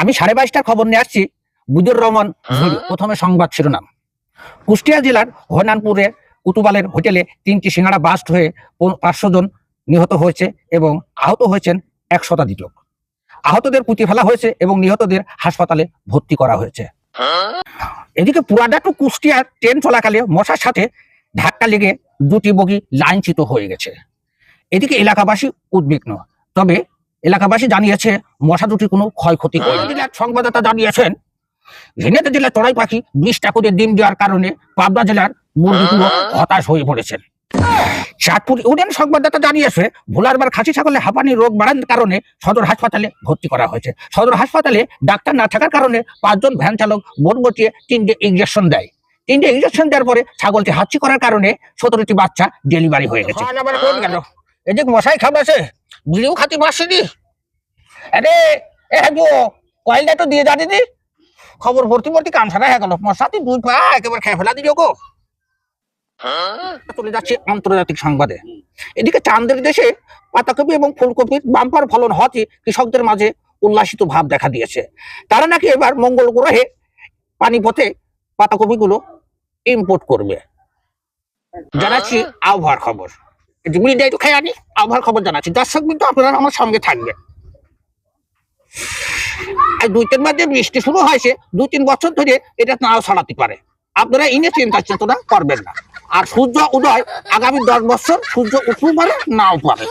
আমি 22:30টার খবর নিয়ে আসছি। বুজুর রহমান ঝুড়ি। প্রথমে সংবাদ শিরোনাম। কুষ্টিয়া জেলার হরিনানপুরে কুতুবালের হোটেলে 3টি সিঙ্গাড়া বাস্ট হয়ে 500 জন নিহত হয়েছে এবং আহত হয়েছেন 1 শতাধিক লোক। আহতদের পুঁতে ফেলা হয়েছে এবং নিহতদের হাসপাতালে ভর্তি করা হয়েছে। এদিকে পুরাডা টু কুষ্টিয়া ট্রেন চলাকালে মশার সাথে ধাক্কা লেগে 2টি বগি লাইনচ্যুত হয়ে গেছে। এদিকে এলাকাবাসী উদ্বিগ্ন, তবে এলাকাবাসী জানিয়েছে মশা দুটির কোনো ক্ষয়ক্ষতি হয়নি। জেলার সংবাদদাতা জানিয়েছেন, ঝিনাইদহ জেলার চড়াই পাখি 20টা করে ডিম দেওয়ার কারণে পাবনা জেলার মুরগিগুলো হতাশ হয়ে পড়েছেন। চাঁদপুর ইউনিয়ন সংবাদদাতা জানিয়েছে, ভোলারবার খাসি ছাগলে হাঁপানি রোগ বাড়ার কারণে সদর হাসপাতালে ভর্তি করা হয়েছে। সদর হাসপাতালে ডাক্তার না থাকার কারণে 5 জন ভ্যান চালক বোন গটিয়ে 3টে ইঞ্জেকশন দেয়। 3টে ইঞ্জেকশন দেওয়ার পরে ছাগলটি হাঁচি করার কারণে 17টি বাচ্চা ডেলিভারি হয়ে গেছে। এদিকে মশাই খাবলাছে, বিড়িও খাতি মাসিনি। আরে কয়েলটা তো দিয়ে যা দিদি। খবর ভর্তি ভর্তি কান সারা হয়ে গেল। মশাতি 2 পা একেবারে খেয়ে ফেলা দিল গো। চলে যাচ্ছে আন্তর্জাতিক সংবাদে। এদিকে চাঁদের দেশে পাতাকপি এবং ফুলকপির বাম্পার ফলন হওয়াতে কৃষকদের মাঝে উল্লাসিত ভাব দেখা দিয়েছে। তারা নাকি এবার মঙ্গল গ্রহে পানিপথে পাতাকপিগুলো ইম্পোর্ট করবে। জানাচ্ছি আবহাওয়ার খবর। মিডিয়ায় তো খেয়ে আনি আবহাওয়ার খবর জানাচ্ছি। দর্শক বিন্দু আপনারা আমার সঙ্গে থাকবে। 2-3 মাস যে বৃষ্টি শুরু হয়েছে, 2-3 বছর ধরে এটা নাও ছাড়াতে পারে। আপনারা ইনে চিন্তা চেতনা করবেন না। আর সূর্য উদয় আগামী 10 বছর সূর্য উঠতেও পারে, নাও পারে।